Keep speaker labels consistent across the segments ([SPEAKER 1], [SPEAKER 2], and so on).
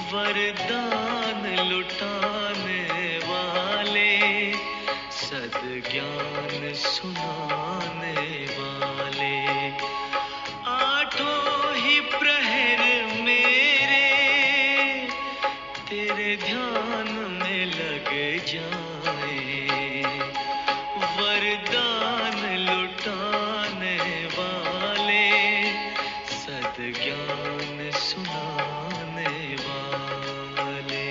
[SPEAKER 1] वरदान लुटाने वाले, सद्ज्ञान सुनाने वाले, आठों ही प्रहर मेरे तेरे ध्यान में लग जाए। वरदान लुटाने वाले, सद्ज्ञान सुनाने वाले।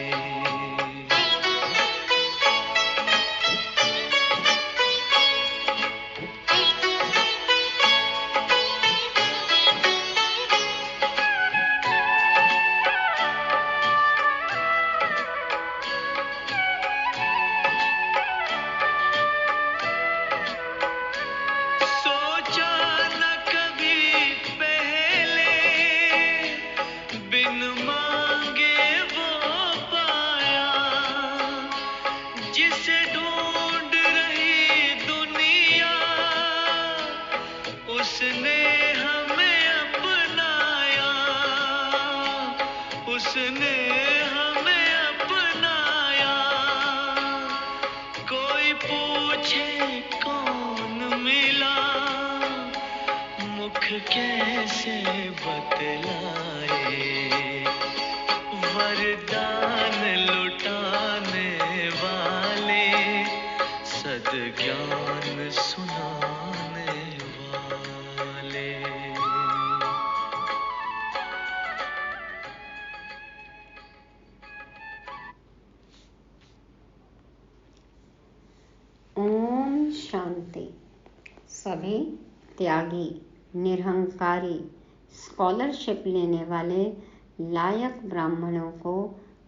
[SPEAKER 1] सोचा न कभी पहले, बिन मांगे वो पाया। जिसे ढूंढ रही दुनिया, उसने हमें अपनाया। उसने हमें अपनाया। कोई पूछे कौन मिला, मुख कैसे बतलाए। वरदान लुटाने वाले, सद्ज्ञान सुनाने वाले।
[SPEAKER 2] ओम शांति। सभी त्यागी, निरहंकारी, स्कॉलरशिप लेने वाले लायक ब्राह्मणों को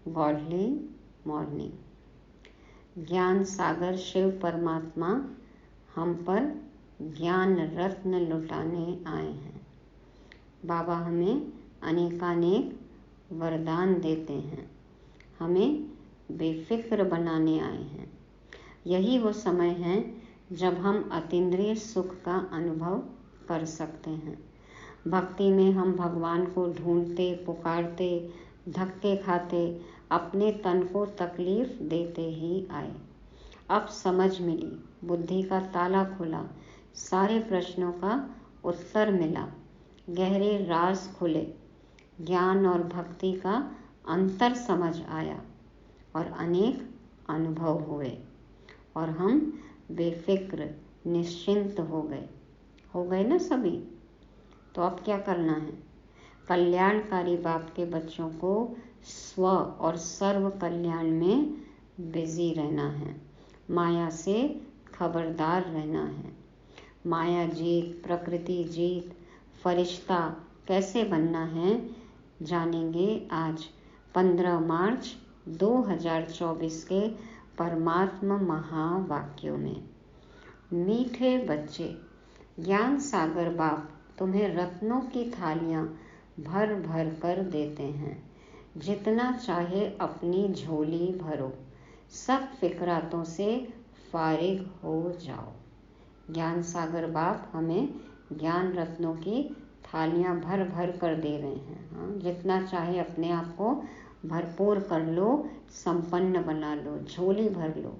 [SPEAKER 2] गॉडली मॉर्निंग। ज्ञान सागर शिव परमात्मा हम पर ज्ञान रत्न लुटाने आए हैं। बाबा हमें अनेकानेक वरदान देते हैं, हमें बेफिक्र बनाने आए हैं। यही वो समय है जब हम अतीन्द्रिय सुख का अनुभव कर सकते हैं। भक्ति में हम भगवान को ढूंढते, पुकारते, धक्के खाते, अपने तन को तकलीफ देते ही आए। अब समझ मिली, बुद्धि का ताला खुला, सारे प्रश्नों का उत्तर मिला, गहरे राज खुले, ज्ञान और भक्ति का अंतर समझ आया और अनेक अनुभव हुए और हम बेफिक्र निश्चिंत हो गए ना सभी। तो अब क्या करना है? कल्याणकारी बाप के बच्चों को स्व और सर्व कल्याण में बिजी रहना है। माया से खबरदार रहना है। माया जीत, प्रकृति जीत, फरिश्ता कैसे बनना है जानेंगे आज 15 मार्च 2024 के परमात्मा महावाक्यों में। मीठे बच्चे, ज्ञान सागर बाप तुम्हें रत्नों की थालियां भर भर कर देते हैं। जितना चाहे अपनी झोली भरो, सब फिक्रातों से फारिग हो जाओ। ज्ञान सागर बाप हमें ज्ञान रत्नों की थालियां भर भर कर दे रहे हैं। हाँ, जितना चाहे अपने आप को भरपूर कर लो, संपन्न बना लो, झोली भर लो।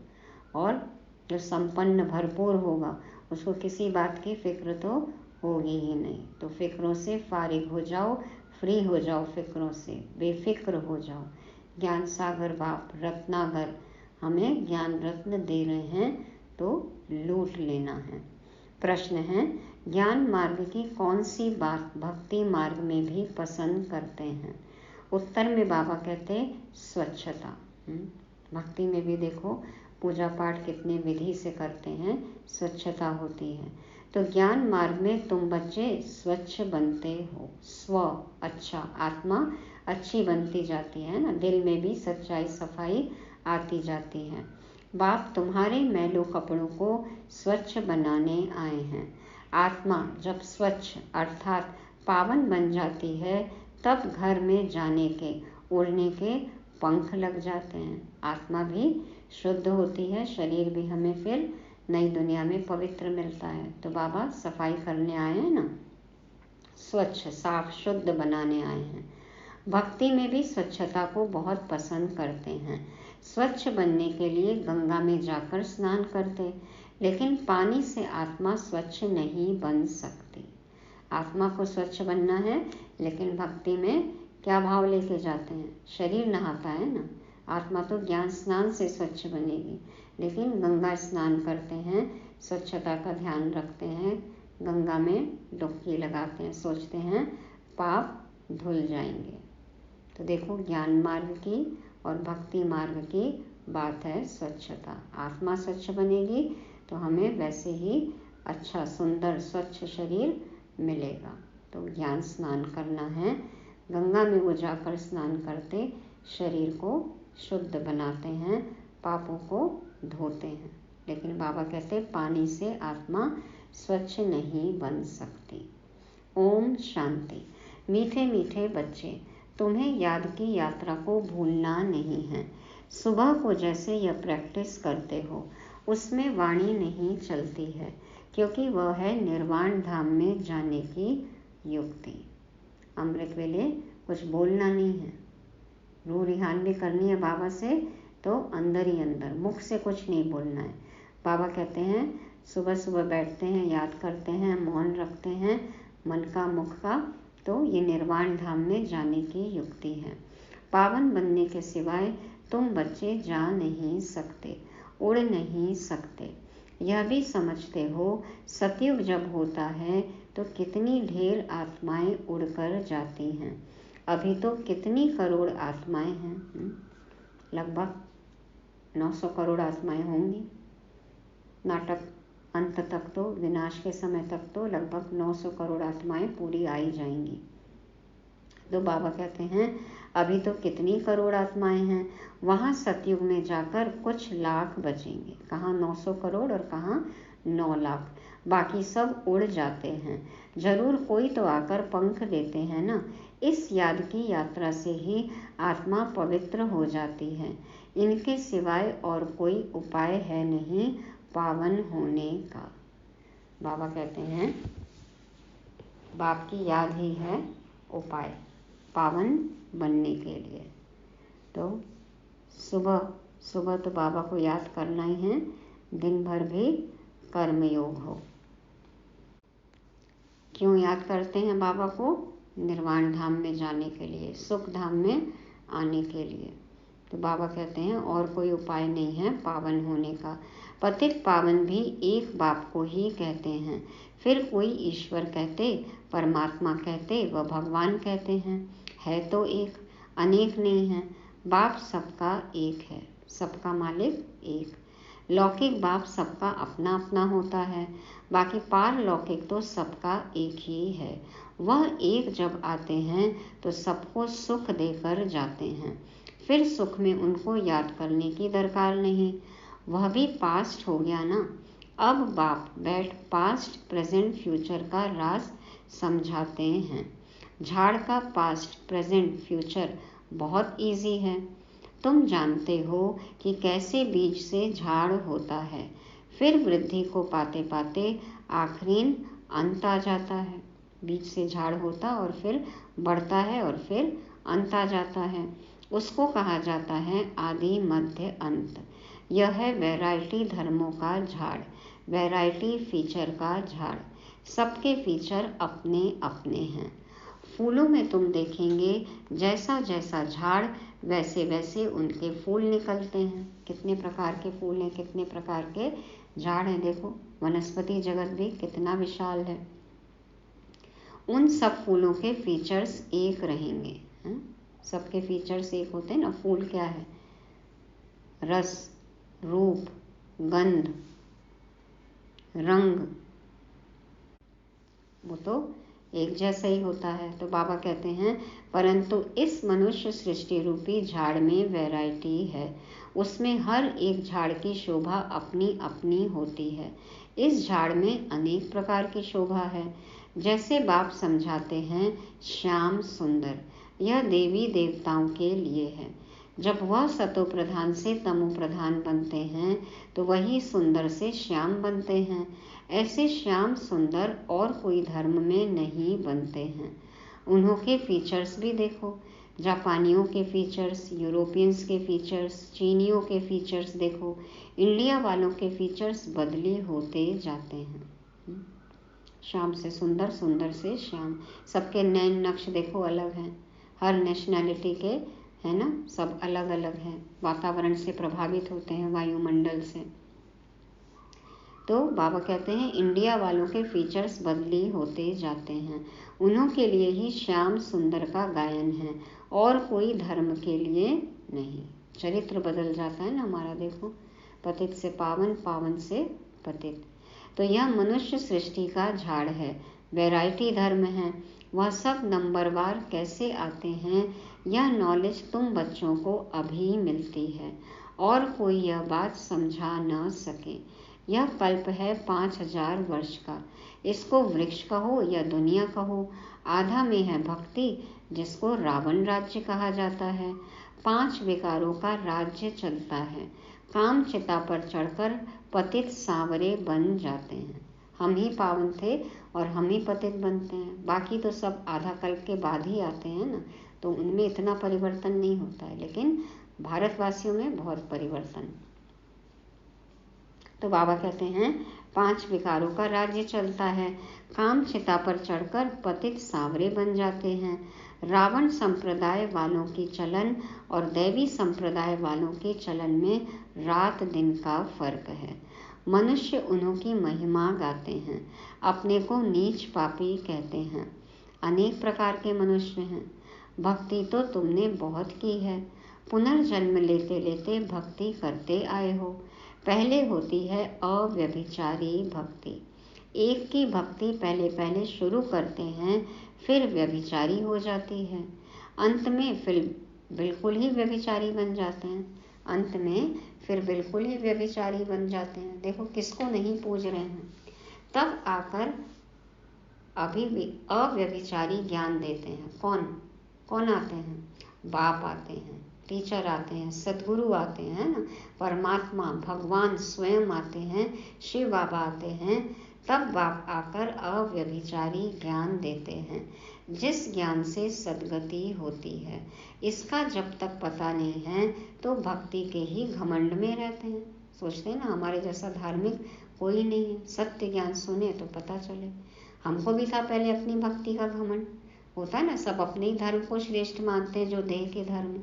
[SPEAKER 2] और जो संपन्न भरपूर होगा उसको किसी बात की फिक्र तो होगी ही नहीं। तो फिक्रों से फारिग हो जाओ, फ्री हो जाओ, फिक्रों से बेफिक्र हो जाओ। ज्ञान सागर बाप रत्नागर हमें ज्ञान रत्न दे रहे हैं, तो लूट लेना है। प्रश्न है, ज्ञान मार्ग की कौन सी बात भक्ति मार्ग में भी पसंद करते हैं? उत्तर में बाबा कहते हैं स्वच्छता। भक्ति में भी देखो पूजा पाठ कितने विधि से करते हैं, स्वच्छता होती है। तो ज्ञान मार्ग में तुम बच्चे स्वच्छ बनते हो। स्व अच्छा, आत्मा अच्छी बनती जाती है ना, दिल में भी सच्चाई सफाई आती जाती है। बाप तुम्हारे मैलों कपड़ों को स्वच्छ बनाने आए हैं। आत्मा जब स्वच्छ अर्थात पावन बन जाती है, तब घर में जाने के, उड़ने के पंख लग जाते हैं। आत्मा भी शुद्ध होती है, शरीर भी हमें फिर नई दुनिया में पवित्र मिलता है। तो बाबा सफाई करने आए हैं ना, स्वच्छ साफ शुद्ध बनाने आए हैं। भक्ति में भी स्वच्छता को बहुत पसंद करते हैं। स्वच्छ बनने के लिए गंगा में जाकर स्नान करते, लेकिन पानी से आत्मा स्वच्छ नहीं बन सकती। आत्मा को स्वच्छ बनना है, लेकिन भक्ति में क्या भाव लेके जाते हैं? शरीर नहाता है ना, आत्मा तो ज्ञान स्नान से स्वच्छ बनेगी, लेकिन गंगा स्नान करते हैं, स्वच्छता का ध्यान रखते हैं, गंगा में डुबकी लगाते हैं, सोचते हैं पाप धुल जाएंगे। तो देखो, ज्ञान मार्ग की और भक्ति मार्ग की बात है स्वच्छता। आत्मा स्वच्छ बनेगी तो हमें वैसे ही अच्छा सुंदर स्वच्छ शरीर मिलेगा। तो ज्ञान स्नान करना है, गंगा में वो जाकर स्नान करते शरीर को शुद्ध बनाते हैं, पापों को धोते हैं। लेकिन बाबा कहते पानी से आत्मा स्वच्छ नहीं बन सकती। ओम शांति। मीठे मीठे बच्चे, तुम्हें याद की यात्रा को भूलना नहीं है। सुबह को जैसे यह प्रैक्टिस करते हो, उसमें वाणी नहीं चलती है, क्योंकि वह है निर्वाण धाम में जाने की युक्ति। अमृत वेले कुछ बोलना नहीं है, रूह रिहान भी करनी है बाबा से, तो अंदर ही अंदर, मुख से कुछ नहीं बोलना है। बाबा कहते हैं सुबह सुबह बैठते हैं, याद करते हैं, मौन रखते हैं मन का मुख का, तो ये निर्वाण धाम में जाने की युक्ति है। पावन बनने के सिवाय तुम बच्चे जा नहीं सकते, उड़ नहीं सकते। यह भी समझते हो सतयुग जब होता है तो कितनी ढेर आत्माएं उड़कर जाती हैं। अभी तो कितनी करोड़ आत्माएं हैं? लगभग 900 करोड़ आत्माएं होंगी। नाटक अंत तक तो, विनाश के समय तक तो लगभग 900 करोड़ आत्माएं पूरी आई जाएंगी। तो बाबा कहते हैं अभी तो कितनी करोड़ आत्माएं हैं, वहाँ सतयुग में जाकर कुछ लाख बचेंगे। कहाँ 900 करोड़ और कहाँ 9 लाख, बाकी सब उड़ जाते हैं। जरूर कोई तो आकर पंख देते हैं ना। इस याद की यात्रा से ही आत्मा पवित्र हो जाती है। इनके सिवाय और कोई उपाय है नहीं पावन होने का। बाबा कहते हैं बाप की याद ही है उपाय पावन बनने के लिए। तो सुबह सुबह तो बाबा को याद करना ही है, दिन भर भी कर्मयोग हो। क्यों याद करते हैं बाबा को? निर्वाण धाम में जाने के लिए, सुख धाम में आने के लिए। तो बाबा कहते हैं और कोई उपाय नहीं है पावन होने का। पतित पावन भी एक बाप को ही कहते हैं, फिर कोई ईश्वर कहते, परमात्मा कहते, व भगवान कहते हैं। है तो एक, अनेक नहीं है। बाप सबका एक है, सबका मालिक एक। लौकिक बाप सबका अपना अपना होता है, बाकी पारलौकिक तो सबका एक ही है। वह एक जब आते हैं तो सबको सुख देकर जाते हैं, फिर सुख में उनको याद करने की दरकार नहीं। वह भी पास्ट हो गया ना। अब बाप बैठ पास्ट प्रेजेंट फ्यूचर का राज समझाते हैं। झाड़ का पास्ट प्रेजेंट फ्यूचर बहुत इजी है। तुम जानते हो कि कैसे बीज से झाड़ होता है, फिर वृद्धि को पाते पाते आखिरीन अंत आ जाता है। बीज से झाड़ होता और फिर बढ़ता है और फिर अंत आ जाता है। उसको कहा जाता है आदि मध्य अंत। यह है वैरायटी धर्मों का झाड़, वैरायटी फीचर का झाड़। सबके फीचर अपने अपने हैं। फूलों में तुम देखेंगे जैसा जैसा झाड़ वैसे वैसे उनके फूल निकलते हैं। कितने प्रकार के फूल हैं, कितने प्रकार के झाड़ हैं। देखो वनस्पति जगत भी कितना विशाल है। उन सब फूलों के फीचर्स एक रहेंगे। सबके फीचर्स एक होते हैं ना। फूल क्या है? रस, रूप, गंध, रंग, वो तो एक जैसा ही होता है। तो बाबा कहते हैं परंतु इस मनुष्य सृष्टि रूपी झाड़ में वैरायटी है। उसमें हर एक झाड़ की शोभा अपनी अपनी होती है। इस झाड़ में अनेक प्रकार की शोभा है। जैसे बाप समझाते हैं श्याम सुंदर, यह देवी देवताओं के लिए है। जब वह सतो प्रधान से तमो प्रधान बनते हैं तो वही सुंदर से श्याम बनते हैं। ऐसे श्याम सुंदर और कोई धर्म में नहीं बनते हैं। उन्हों के फीचर्स भी देखो। जापानियों के फीचर्स, यूरोपियंस के फीचर्स, चीनियों के फीचर्स देखो, इंडिया वालों के फीचर्स बदले होते जाते हैं। शाम से सुंदर, सुंदर से श्याम। सबके नैन नक्श देखो अलग हैं, हर नेशनैलिटी के, है ना, सब अलग अलग हैं, वातावरण से प्रभावित होते हैं, वायुमंडल से। तो बाबा कहते हैं इंडिया वालों के फीचर्स बदली होते जाते हैं, उन्हों के लिए ही श्याम सुंदर का गायन है, और कोई धर्म के लिए नहीं। चरित्र बदल जाता है ना हमारा, देखो, पतित से पावन, पावन से पतित। तो यह मनुष्य सृष्टि का झाड़ है, वैरायटी धर्म है, वह सब नंबरवार कैसे आते हैं, यह नॉलेज तुम बच्चों को अभी मिलती है, और कोई यह बात समझा न सके। यह कल्प है 5000 वर्ष का, इसको वृक्ष कहो या दुनिया कहो। आधा में है भक्ति, जिसको रावण राज्य कहा जाता है। 5 विकारों का राज्य चलता है, काम चिता पर चढ़कर पतित सांवरे बन जाते हैं। हम ही पावन थे और हम ही पतित बनते हैं, बाकी तो सब आधा कल्प के बाद ही आते हैं ना, तो उनमें इतना परिवर्तन नहीं होता है, लेकिन भारतवासियों में बहुत परिवर्तन। तो बाबा कहते हैं 5 विकारों का राज्य चलता है, काम चिता पर चढ़कर पतित सांवरे बन जाते हैं। रावण संप्रदाय वालों की चलन और दैवी संप्रदाय वालों के चलन में रात दिन का फर्क है। मनुष्य उन्हों की महिमा गाते हैं, अपने को नीच पापी कहते हैं। अनेक प्रकार के मनुष्य हैं, भक्ति तो तुमने बहुत की है, पुनर्जन्म लेते लेते भक्ति करते आए हो। पहले होती है अव्यभिचारी भक्ति, एक की भक्ति पहले पहले शुरू करते हैं, फिर व्यभिचारी हो जाती है, अंत में फिर बिल्कुल ही व्यभिचारी बन जाते हैं, अंत में फिर बिल्कुल ही व्यभिचारी बन जाते हैं। देखो किसको नहीं पूज रहे हैं, तब आकर अभी भी अव्यभिचारी ज्ञान देते हैं। कौन कौन आते हैं? बाप आते हैं, टीचर आते हैं, सदगुरु आते हैं ना, परमात्मा भगवान स्वयं आते हैं, शिव बाबा आते हैं, तब बाप आकर अव्यभिचारी ज्ञान देते हैं, जिस ज्ञान से सद्गति होती है। इसका जब तक पता नहीं है तो भक्ति के ही घमंड में रहते हैं, सोचते हैं ना हमारे जैसा धार्मिक कोई नहीं है, सत्य ज्ञान सुने तो पता चले। हमको भी था पहले अपनी भक्ति का घमंड, होता है ना, सब अपने ही धर्म को श्रेष्ठ मानते हैं जो देह के धर्म,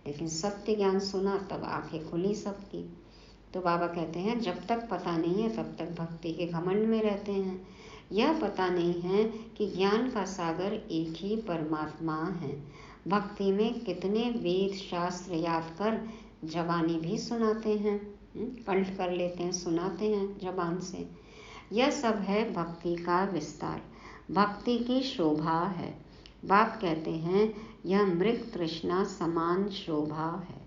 [SPEAKER 2] लेकिन सत्य ज्ञान सुना तब आंखें खुली सबकी। तो बाबा कहते हैं जब तक पता नहीं है तब तक भक्ति के घमंड में रहते हैं। यह पता नहीं है कि ज्ञान का सागर एक ही परमात्मा है। भक्ति में कितने वेद शास्त्र याद कर जबानी भी सुनाते हैं, कंठ कर लेते हैं, सुनाते हैं जबान से। यह सब है भक्ति का विस्तार, भक्ति की शोभा है। बाप कहते हैं यह मृग तृष्णा समान शोभा है।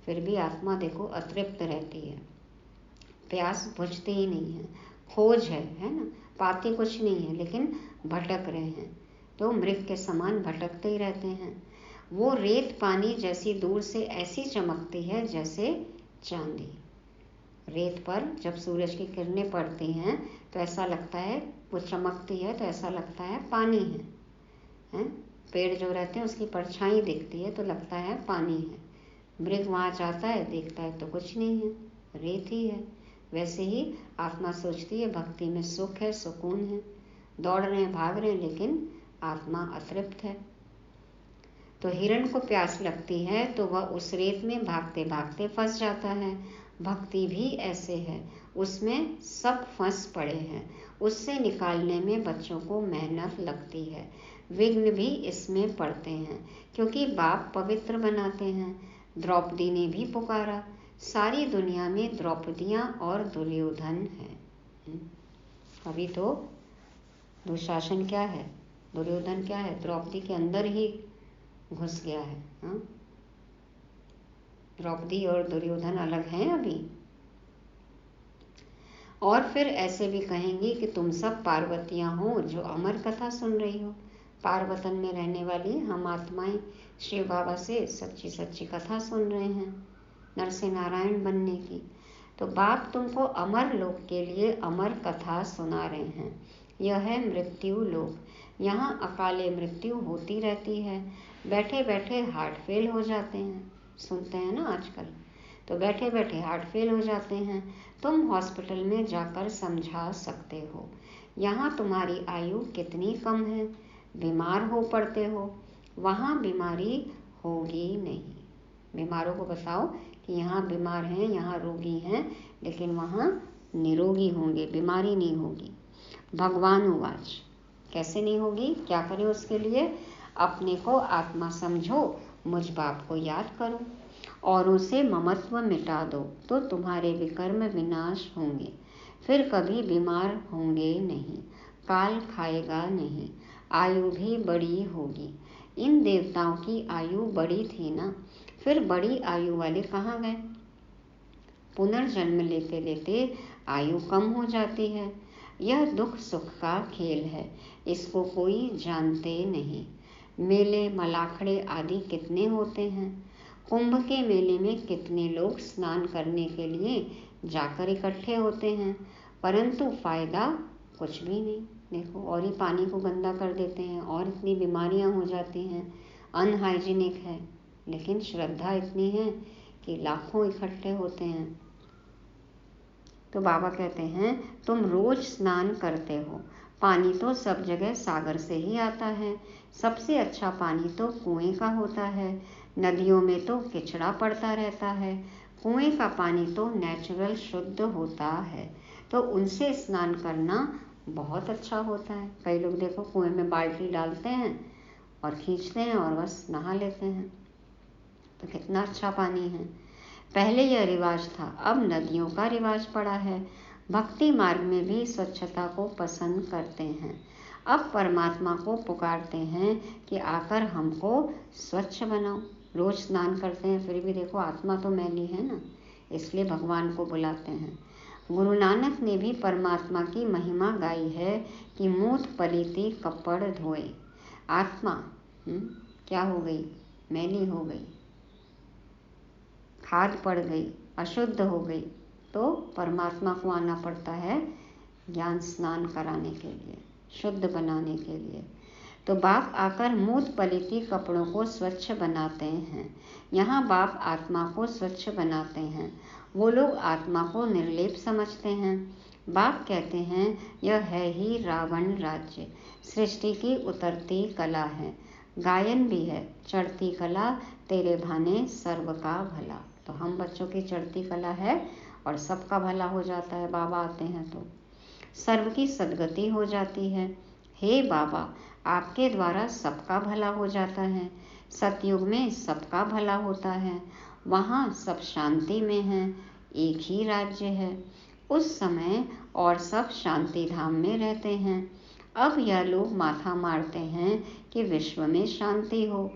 [SPEAKER 2] फिर भी आत्मा देखो अतृप्त रहती है, प्यास बुझती ही नहीं है, खोज है ना, पाते कुछ नहीं है, लेकिन भटक रहे हैं, तो मृग के समान भटकते ही रहते हैं। वो रेत पानी जैसी दूर से ऐसी चमकती है जैसे चांदी। रेत पर जब सूरज की किरणें पड़ती हैं तो ऐसा लगता है, वो चमकती है तो ऐसा लगता है पानी है? पेड़ जो रहते हैं उसकी परछाई दिखती है तो लगता है पानी है। मृग वहाँ जाता है, देखता है तो कुछ नहीं है, रेत ही है। वैसे ही आत्मा सोचती है भक्ति में सुख है, सुकून है, दौड़ रहे हैं, भाग रहे हैं, लेकिन आत्मा अतृप्त है। तो हिरण को प्यास लगती है तो वह उस रेत में भागते भागते फंस जाता है। भक्ति भी ऐसे है, उसमें सब फंस पड़े हैं, उससे निकालने में बच्चों को मेहनत लगती है, विघ्न भी इसमें पड़ते हैं, क्योंकि बाप पवित्र बनाते हैं। द्रौपदी ने भी पुकारा, सारी दुनिया में द्रौपदियाँ और दुर्योधन है। अभी तो दुशासन क्या है, दुर्योधन क्या है, द्रौपदी के अंदर ही घुस गया है। द्रौपदी और दुर्योधन अलग हैं अभी। और फिर ऐसे भी कहेंगे कि तुम सब पार्वतियाँ हो जो अमर कथा सुन रही हो। पार्वतन में रहने वाली हम आत्माएं शिव बाबा से सच्ची सच्ची कथा सुन रहे हैं नर से नारायण बनने की। तो बाप तुमको अमर लोक के लिए अमर कथा सुना रहे हैं। यह है मृत्यु लोक, यहाँ अकाले मृत्यु होती रहती है। बैठे बैठे हार्ट फेल हो जाते हैं, सुनते हैं ना आजकल। तो बैठे बैठे हार्ट फेल हो जाते हैं। तुम हॉस्पिटल में जाकर समझा सकते हो यहाँ तुम्हारी आयु कितनी कम है, बीमार हो पड़ते हो, वहाँ बीमारी होगी नहीं। बीमारों को बताओ कि यहाँ बीमार हैं, यहाँ रोगी हैं, लेकिन वहाँ निरोगी होंगे, बीमारी नहीं होगी। भगवान उवाच, कैसे नहीं होगी, क्या करें उसके लिए? अपने को आत्मा समझो, मुझ बाप को याद करो, औरों से ममत्व मिटा दो, तो तुम्हारे विकर्म विनाश होंगे, फिर कभी बीमार होंगे नहीं, काल खाएगा नहीं, आयु भी बड़ी होगी। इन देवताओं की आयु बड़ी थी ना, फिर बड़ी आयु वाले कहाँ गए? पुनर्जन्म लेते लेते आयु कम हो जाती है। यह दुख सुख का खेल है, इसको कोई जानते नहीं। मेले मलाखड़े आदि कितने होते हैं, कुंभ के मेले में कितने लोग स्नान करने के लिए जाकर इकट्ठे होते हैं, परंतु फायदा कुछ भी नहीं। देखो, और ही पानी को गंदा कर देते हैं, और इतनी बीमारियां हो जाती हैं, अनहाइजीनिक है। लेकिन श्रद्धा इतनी है कि लाखों इकट्ठे होते हैं। तो बाबा कहते हैं तुम रोज स्नान करते हो, पानी तो सब जगह सागर से ही आता है, सबसे अच्छा पानी तो कुएं का होता है, नदियों में तो किचड़ा पड़ता रहता है, कुएं का पानी तो नेचुरल शुद्ध होता है, तो उनसे स्नान करना बहुत अच्छा होता है। कई लोग देखो कुएं में बाल्टी डालते हैं और खींचते हैं और बस नहा लेते हैं, तो कितना अच्छा पानी है। पहले यह रिवाज था, अब नदियों का रिवाज पड़ा है। भक्ति मार्ग में भी स्वच्छता को पसंद करते हैं। अब परमात्मा को पुकारते हैं कि आकर हमको स्वच्छ बनाओ। रोज स्नान करते हैं, फिर भी देखो आत्मा तो मैली है ना, इसलिए भगवान को बुलाते हैं। गुरु नानक ने भी परमात्मा की महिमा गाई है कि मूत पलीती कपड़ धोए। आत्मा क्या हो गई? मैली हो गई, खाद पड़ गई, अशुद्ध हो गई, तो परमात्मा को आना पड़ता है ज्ञान स्नान कराने के लिए, शुद्ध बनाने के लिए। तो बाप आकर मूत पलीती कपड़ों को स्वच्छ बनाते हैं। यहाँ बाप आत्मा को स्वच्छ बनाते हैं। वो लोग आत्मा को निर्लेप समझते हैं। बाप कहते हैं यह है ही रावण राज्य, सृष्टि की उतरती कला है, गायन भी है, चढ़ती कला तेरे भाने सर्व का भला। तो हम बच्चों की चढ़ती कला है और सबका भला हो जाता है, बाबा आते हैं तो सर्व की सद्गति हो जाती है। हे बाबा, आपके द्वारा सबका भला हो जाता है। सतयुग में सबका भला होता है, वहाँ सब शांति में है, एक ही राज्य है। उस समय और सब शांति धाम में रहते हैं। अब यह लोग माथा मारते हैं कि विश्व में शांति हो।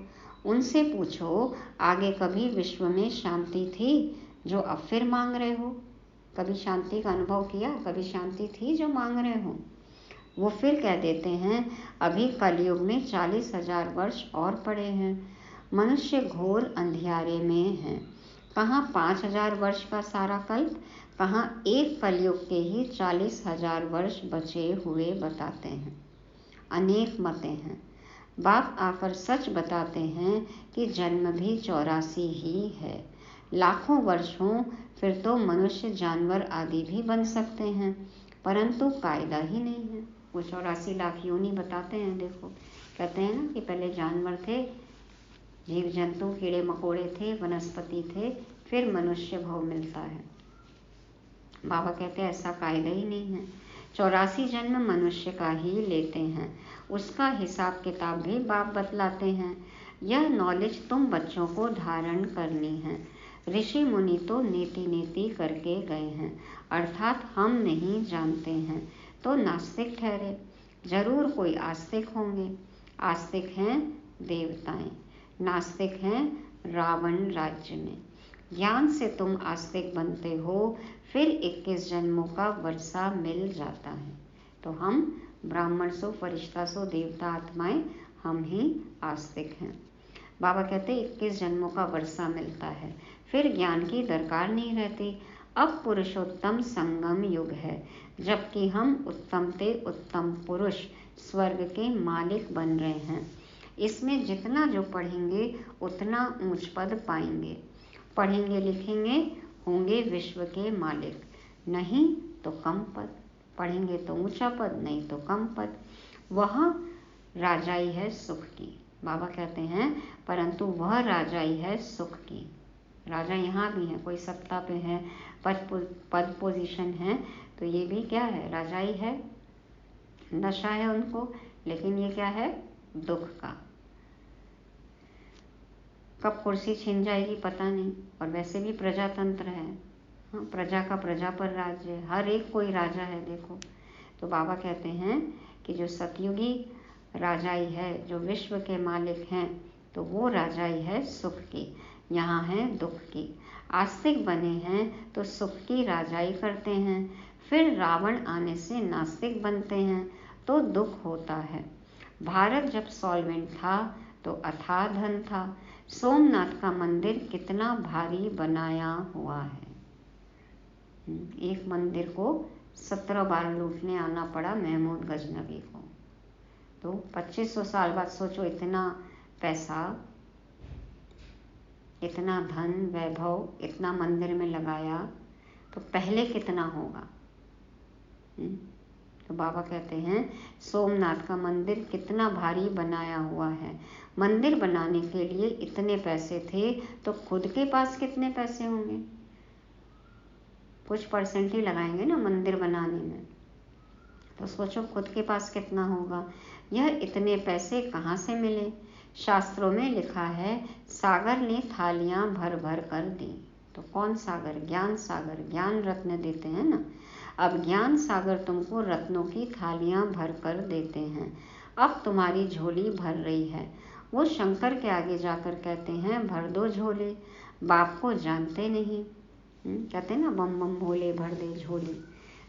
[SPEAKER 2] उनसे पूछो आगे कभी विश्व में शांति थी जो अब फिर मांग रहे हो? कभी शांति का अनुभव किया? कभी शांति थी जो मांग रहे हो? वो फिर कह देते हैं अभी कलयुग में 40,000 वर्ष और पड़े हैं, मनुष्य घोर अंधियारे में है। कहाँ 5,000 वर्ष का सारा कल्प, कहाँ एक कलयुग के ही 40,000 वर्ष बचे हुए बताते हैं। अनेक मतें हैं। बाप आकर सच बताते हैं कि जन्म भी 84 ही है। लाखों वर्ष हों फिर तो मनुष्य जानवर आदि भी बन सकते हैं, परंतु कायदा ही नहीं है। वो 84 लाख योनि बताते हैं। देखो, कहते हैं ना कि पहले जानवर थे, जीव जंतु कीड़े मकोड़े थे, वनस्पति थे, फिर मनुष्य भव मिलता है। बाबा कहते हैं ऐसा कायदा ही नहीं है। 84 जन्म मनुष्य का ही लेते हैं, उसका हिसाब किताब भी बाप बतलाते हैं। यह नॉलेज तुम बच्चों को धारण करनी है। ऋषि मुनि तो नीति नीति करके गए हैं, अर्थात हम नहीं जानते हैं तो नास्तिक ठहरे। जरूर कोई आस्तिक होंगे। आस्तिक हैं देवताएं, नास्तिक हैं रावण राज्य में। ज्ञान से तुम आस्तिक बनते हो, फिर 21 जन्मों का वर्षा मिल जाता है। तो हम ब्राह्मण सो, फरिश्ता सो, देवता आत्माएं, हम ही आस्तिक हैं। बाबा कहते 21 जन्मों का वर्षा मिलता है, फिर ज्ञान की दरकार नहीं रहती। अब पुरुषोत्तम संगम युग है, जबकि हम उत्तम ते उत्तम पुरुष स्वर्ग के मालिक बन रहे हैं। इसमें जितना जो पढ़ेंगे उतना ऊंच पद पाएंगे। पढ़ेंगे लिखेंगे होंगे विश्व के मालिक, नहीं तो कम पद। पढ़ेंगे तो ऊंचा पद, नहीं तो कम पद। वह राजाई है सुख की। बाबा कहते हैं परंतु वह राजाई है सुख की। राजा यहाँ भी है, कोई सत्ता पे है, पद पोजीशन है, तो ये भी क्या है, राजाई है, नशा है उनको, लेकिन ये क्या है, दुख का। कब कुर्सी छिन जाएगी पता नहीं। और वैसे भी प्रजातंत्र है, हाँ, प्रजा का प्रजा पर राज्य है, हर एक कोई राजा है देखो। तो बाबा कहते हैं कि जो सतयुगी राजाई है, जो विश्व के मालिक हैं, तो वो राजाई है सुख की, यहाँ है दुख की। आस्तिक बने हैं तो सुख की राजाई करते हैं, फिर रावण आने से नास्तिक बनते हैं तो दुख होता है। भारत जब सॉल्वेंट था तो अथाह धन था। सोमनाथ का मंदिर कितना भारी बनाया हुआ है। एक मंदिर को 17 बार लूटने आना पड़ा महमूद गजनवी को। तो 2500 साल बाद सोचो, इतना पैसा, इतना धन वैभव इतना मंदिर में लगाया, तो पहले कितना होगा। तो बाबा कहते हैं सोमनाथ का मंदिर कितना भारी बनाया हुआ है। मंदिर बनाने के लिए इतने पैसे थे, तो खुद के पास कितने पैसे होंगे। कुछ परसेंट ही लगाएंगे ना मंदिर बनाने में, तो सोचो खुद के पास कितना होगा। यह इतने पैसे कहाँ से मिले। शास्त्रों में लिखा है सागर ने थालियां भर भर कर दी। तो कौन सागर, ज्ञान सागर, ज्ञान रत्न देते हैं ना। अब ज्ञान सागर तुमको रत्नों की थालियां भर कर देते हैं। अब तुम्हारी झोली भर रही है। वो शंकर के आगे जाकर कहते हैं भर दो झोली। बाप को जानते नहीं, कहते ना बम बम भोले भर दे झोली।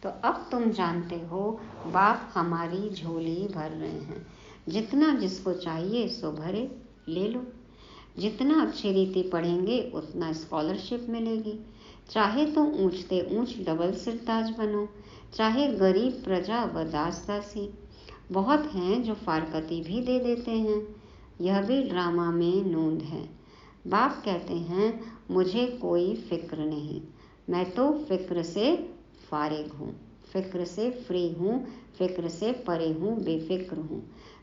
[SPEAKER 2] तो अब तुम जानते हो बाप हमारी झोली भर रहे हैं। जितना जिसको चाहिए सो भरे, ले लो। जितना अच्छी रीति पढ़ेंगे उतना स्कॉलरशिप मिलेगी। चाहे तो ऊंचते ऊंच डबल सिरताज बनो, चाहे गरीब प्रजा व दास दासी। बहुत हैं जो फारकती भी दे देते हैं, यह भी ड्रामा में नोंद है। बाप कहते हैं मुझे कोई फिक्र नहीं, मैं तो फिक्र से फारिग हूँ, फिक्र से फ्री हूँ, फिक्र से परे हूँ, बेफिक्र हूँ।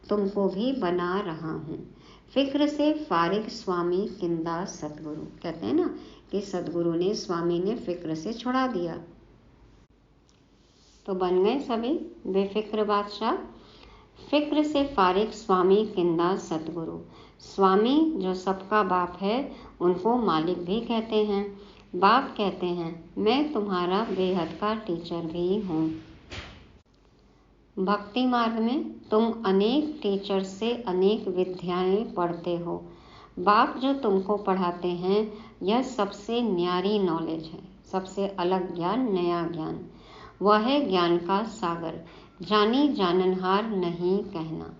[SPEAKER 2] तुमको भी बना रहा हूँ। फिक्र से फारिग स्वामी किंदा सतगुरु। कहते हैं ना कि सतगुरु ने, स्वामी ने फिक्र से छुड़ा दिया, तो बन गए सभी बेफिक्र बादशाह। फिक्र से फारिग स्वामी किंदा सतगुरु। स्वामी जो सबका बाप है उनको मालिक भी कहते हैं। बाप कहते हैं मैं तुम्हारा बेहद का टीचर भी हूँ। भक्ति मार्ग में तुम अनेक टीचर से अनेक विद्याएं पढ़ते हो। बाप जो तुमको पढ़ाते हैं यह सबसे न्यारी नॉलेज है, सबसे अलग ज्ञान, नया ज्ञान। वह है ज्ञान का सागर, जानी जाननहार नहीं कहना।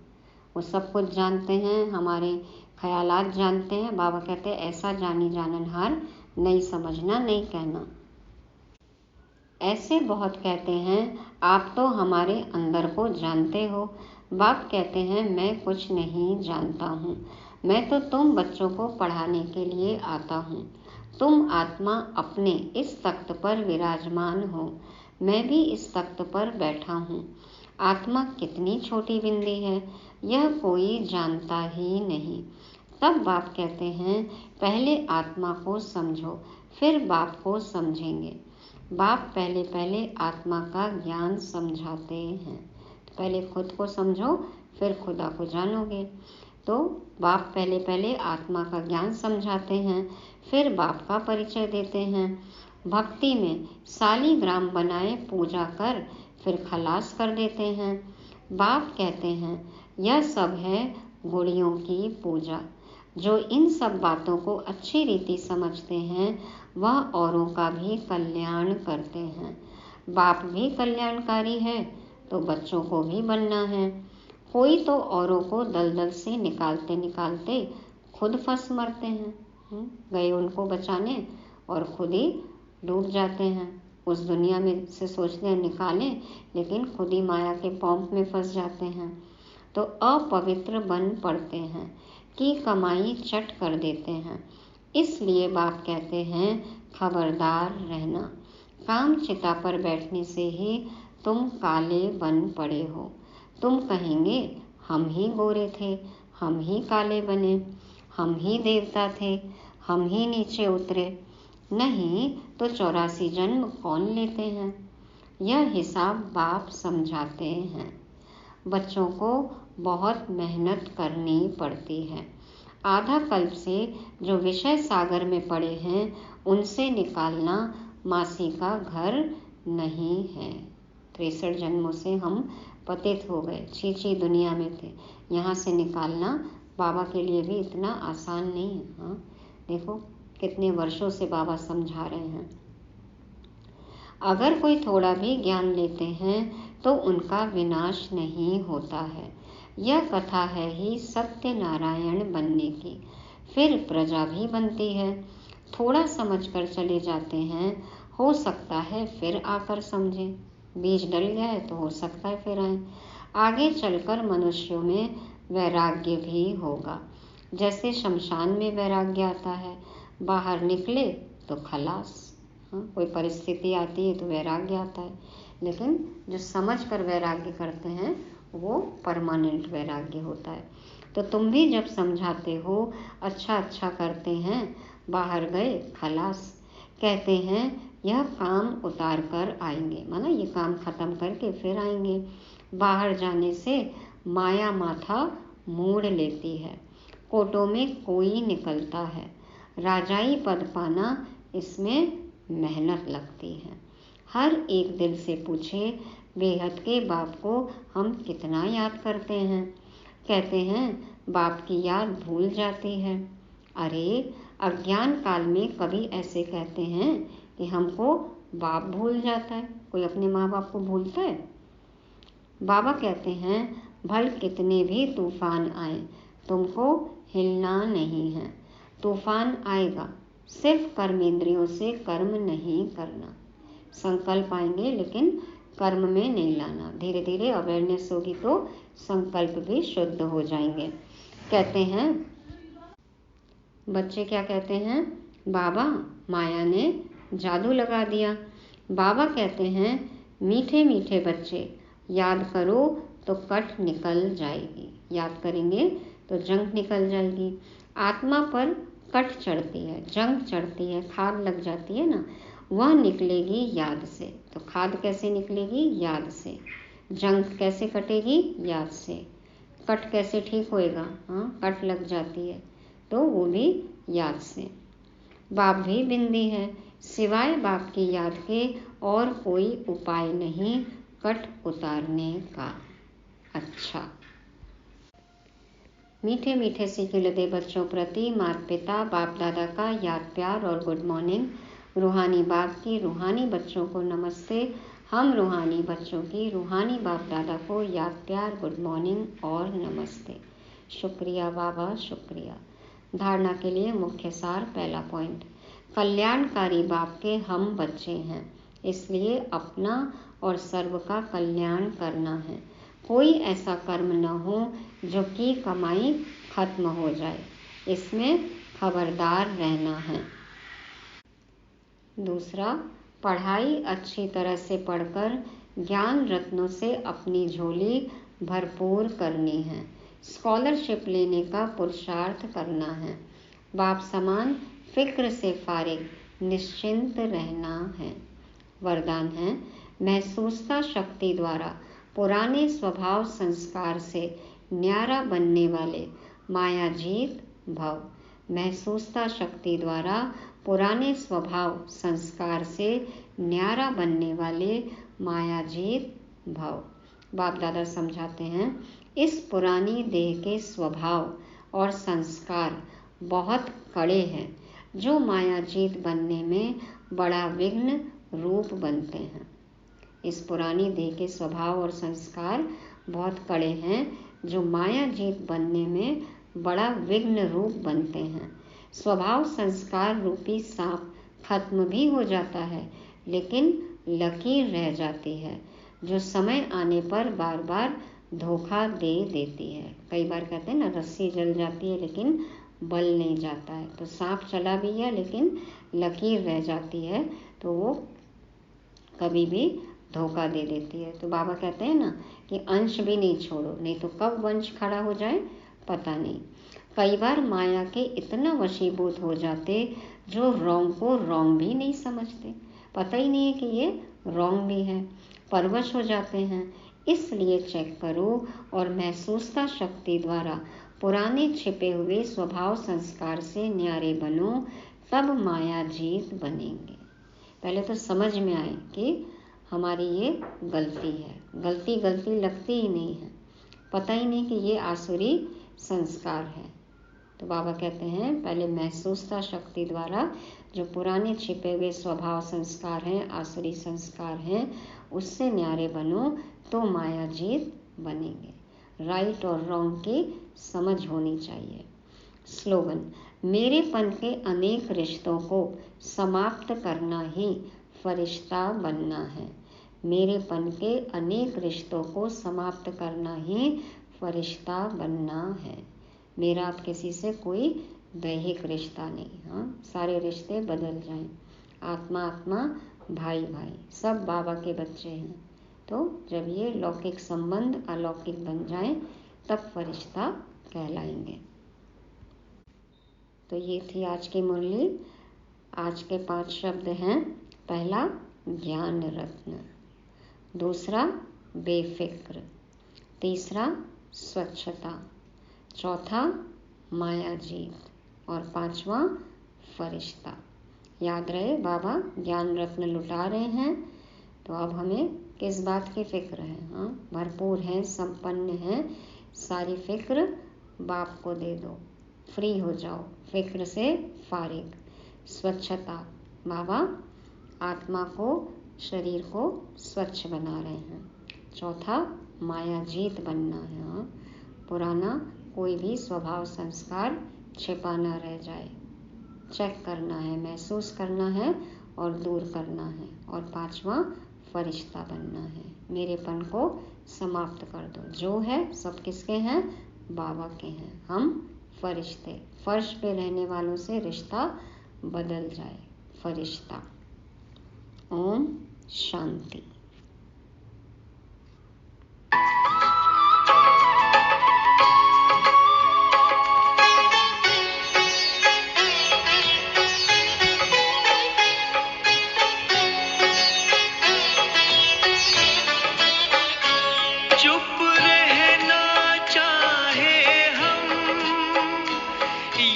[SPEAKER 2] वो सब कुछ जानते हैं, हमारे ख्यालात जानते हैं। बाबा कहते हैं ऐसा जानी जाननहार नहीं समझना, नहीं कहना। ऐसे बहुत कहते हैं आप तो हमारे अंदर को जानते हो। बाप कहते हैं मैं कुछ नहीं जानता हूँ, मैं तो तुम बच्चों को पढ़ाने के लिए आता हूँ। तुम आत्मा अपने इस तख्त पर विराजमान हो, मैं भी इस तख्त पर बैठा हूँ। आत्मा कितनी छोटी बिंदी है यह कोई जानता ही नहीं। तब बाप कहते हैं पहले आत्मा को समझो फिर बाप को समझेंगे। बाप पहले पहले आत्मा का ज्ञान समझाते हैं। तो पहले खुद को समझो फिर खुदा को जानोगे। तो बाप पहले पहले आत्मा का ज्ञान समझाते हैं, फिर बाप का परिचय देते हैं। भक्ति में सालीग्राम बनाए पूजा कर फिर खलास कर देते हैं। बाप कहते हैं यह सब है गुड़ियों की पूजा। जो इन सब बातों को अच्छी रीति समझते हैं वह औरों का भी कल्याण करते हैं। बाप भी कल्याणकारी है तो बच्चों को भी बनना है। कोई तो औरों को दलदल से निकालते निकालते खुद फंस मरते हैं। गए उनको बचाने और खुद ही डूब जाते हैं। उस दुनिया में से सोचते हैं निकालें, लेकिन खुद ही माया के पौंप में फंस जाते हैं। तो अपवित्र बन पड़ते हैं कि कमाई चट कर देते हैं। इसलिए बाप कहते हैं खबरदार रहना, काम चिता पर बैठने से ही तुम काले बन पड़े हो। तुम कहेंगे हम ही गोरे थे, हम ही काले बने, हम ही देवता थे, हम ही नीचे उतरे। नहीं तो 84 जन्म कौन लेते हैं? यह हिसाब बाप समझाते हैं। बच्चों को बहुत मेहनत करनी पड़ती है। आधा कल्प से जो विषय सागर में पड़े हैं उनसे निकालना मासी का घर नहीं है। 63 जन्मों से हम पतित हो गए, छीछी दुनिया में थे। यहाँ से निकालना बाबा के लिए भी इतना आसान नहीं है। हाँ, देखो कितने वर्षों से बाबा समझा रहे हैं। अगर कोई थोड़ा भी ज्ञान लेते हैं तो उनका विनाश नहीं होता है। यह कथा है ही सत्यनारायण बनने की, फिर प्रजा भी बनती है। थोड़ा समझकर चले जाते हैं, हो सकता है फिर आकर समझें। बीज डल गया है तो हो सकता है फिर आए। आगे चलकर मनुष्यों में वैराग्य भी होगा। जैसे शमशान में वैराग्य आता है, बाहर निकले तो खलास। हाँ, कोई परिस्थिति आती है तो वैराग्य आता है, लेकिन जो समझ कर वैराग्य करते हैं वो परमानेंट वैराग्य होता है। तो तुम भी जब समझाते हो, अच्छा अच्छा करते हैं, बाहर गए खलास। कहते हैं यह काम उतार कर आएंगे, माना ये काम खत्म करके फिर आएंगे। बाहर जाने से माया माथा मोड़ लेती है, कोटों में कोई निकलता है। राजाई पद पाना, इसमें मेहनत लगती है। हर एक दिल से पूछे, बेहद के बाप को हम कितना याद करते हैं? कहते हैं बाप की याद भूल जाती है। अरे अज्ञान काल में कभी ऐसे कहते हैं कि हमको बाप भूल जाता है। कोई अपने माँ बाप को भूलता है? बाबा कहते हैं भल कितने भी तूफान आए, तुमको हिलना नहीं है। तूफान आएगा, सिर्फ कर्मेंद्रियों से कर्म नहीं करना। संकल्प आएंगे लेकिन कर्म में नहीं लाना। धीरे धीरे अवेयरनेस होगी तो संकल्प भी शुद्ध हो जाएंगे। कहते हैं बच्चे क्या कहते हैं, बाबा माया ने जादू लगा दिया। बाबा कहते हैं मीठे मीठे बच्चे, याद करो तो कट निकल जाएगी। याद करेंगे तो जंग निकल जाएगी। आत्मा पर कट चढ़ती है, जंग चढ़ती है, खाद लग जाती है ना, वह निकलेगी याद से। तो खाद कैसे निकलेगी? याद से। जंग कैसे कटेगी? याद से। कट कैसे ठीक होएगा? हाँ, कट लग जाती है तो वो भी याद से। बाप भी बिंदी है, सिवाय बाप की याद के और कोई उपाय नहीं कट उतारने का। अच्छा, मीठे मीठे से खिलते बच्चों प्रति माता पिता बाप दादा का याद प्यार और गुड मॉर्निंग। रूहानी बाप की रूहानी बच्चों को नमस्ते। हम रूहानी बच्चों की रूहानी बाप दादा को याद प्यार, गुड मॉर्निंग और नमस्ते। शुक्रिया बाबा, शुक्रिया। धारणा के लिए मुख्य सार। पहला पॉइंट, कल्याणकारी बाप के हम बच्चे हैं, इसलिए अपना और सर्व का कल्याण करना है। कोई ऐसा कर्म न हो जो कि कमाई खत्म हो जाए, इसमें खबरदार रहना है। दूसरा, पढ़ाई अच्छी तरह से पढ़कर ज्ञान रत्नों से अपनी झोली भरपूर करनी है। स्कॉलरशिप लेने का पुरुषार्थ करना है। बाप समान फिक्र से फारिग निश्चिंत रहना है। वरदान है, महसूसता शक्ति द्वारा पुराने स्वभाव संस्कार से न्यारा बनने वाले मायाजीत भव। महसूसता शक्ति द्वारा पुराने स्वभाव संस्कार से न्यारा बनने वाले मायाजीत भव। बाप दादा समझाते हैं इस पुरानी देह के स्वभाव और संस्कार बहुत कड़े हैं, जो मायाजीत बनने में बड़ा विघ्न रूप बनते हैं। इस पुरानी देह के स्वभाव और संस्कार बहुत कड़े हैं, जो मायाजीत बनने में बड़ा विघ्न रूप बनते हैं। स्वभाव संस्कार रूपी सांप खत्म भी हो जाता है, लेकिन लकीर रह जाती है, जो समय आने पर बार बार धोखा दे देती है। कई बार कहते हैं ना, रस्सी जल जाती है लेकिन बल नहीं जाता है। तो सांप चला भी है लेकिन लकीर रह जाती है, तो वो कभी भी धोखा दे देती है। तो बाबा कहते हैं ना कि अंश भी नहीं छोड़ो, नहीं तो कब वंश खड़ा हो जाए पता नहीं। कई बार माया के इतना वशीभूत हो जाते जो रॉन्ग को रॉन्ग भी नहीं समझते, पता ही नहीं है कि ये रॉन्ग भी है, परवश हो जाते हैं। इसलिए चेक करो और महसूसता शक्ति द्वारा पुराने छिपे हुए स्वभाव संस्कार से न्यारे बनो, तब माया जीत बनेंगे। पहले तो समझ में आए कि हमारी ये गलती है, गलती गलती लगती ही नहीं है, पता ही नहीं कि ये आसुरी संस्कार है। तो बाबा कहते हैं पहले महसूसता शक्ति द्वारा जो पुराने छिपे हुए स्वभाव संस्कार हैं, आसुरी संस्कार हैं, उससे न्यारे बनो तो माया जीत बनेंगे। राइट और रॉन्ग की समझ होनी चाहिए। स्लोगन, मेरेपन के अनेक रिश्तों को समाप्त करना ही फरिश्ता बनना है। मेरेपन के अनेक रिश्तों को समाप्त करना ही फरिश्ता बनना है। मेरा आप किसी से कोई दैहिक रिश्ता नहीं, हाँ, सारे रिश्ते बदल जाएं। आत्मा आत्मा, भाई भाई, सब बाबा के बच्चे हैं। तो जब ये लौकिक संबंध अलौकिक बन जाएं तब फरिश्ता कहलाएंगे। तो ये थी आज की मुरली। आज के 5 शब्द हैं। पहला ज्ञान रत्न, दूसरा बेफिक्र, तीसरा स्वच्छता, चौथा माया जीत और 5वां फरिश्ता। याद रहे बाबा ज्ञान रत्न लुटा रहे हैं, तो अब हमें किस बात की फिक्र है? हाँ, भरपूर है, संपन्न है, सारी फिक्र बाप को दे दो, फ्री हो जाओ, फिक्र से फारिग। स्वच्छता, बाबा आत्मा को, शरीर को स्वच्छ बना रहे हैं। चौथा माया जीत बनना है, हाँ, पुराना कोई भी स्वभाव संस्कार छिपा ना रह जाए, चेक करना है, महसूस करना है और दूर करना है। और 5वां फरिश्ता बनना है, मेरेपन को समाप्त कर दो। जो है सब किसके हैं? बाबा के हैं। हम फरिश्ते, फर्श पे रहने वालों से रिश्ता बदल जाए, फरिश्ता। ओम शांति।
[SPEAKER 1] चुप रहना चाहे हम,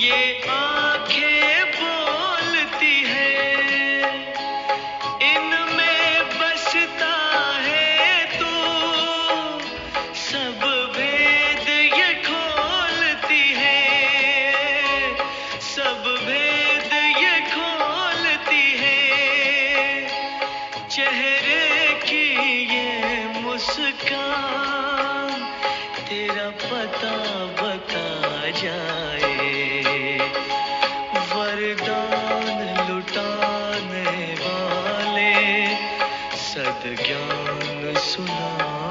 [SPEAKER 1] ये आंखें बोलती है, इनमें बसता है तू, सब भेद ये खोलती है, सब भेद ये खोलती है, चेहरे की ये मुस्कान तेरा पता बता जाए, वरदान लुटाने वाले सद्ज्ञान सुना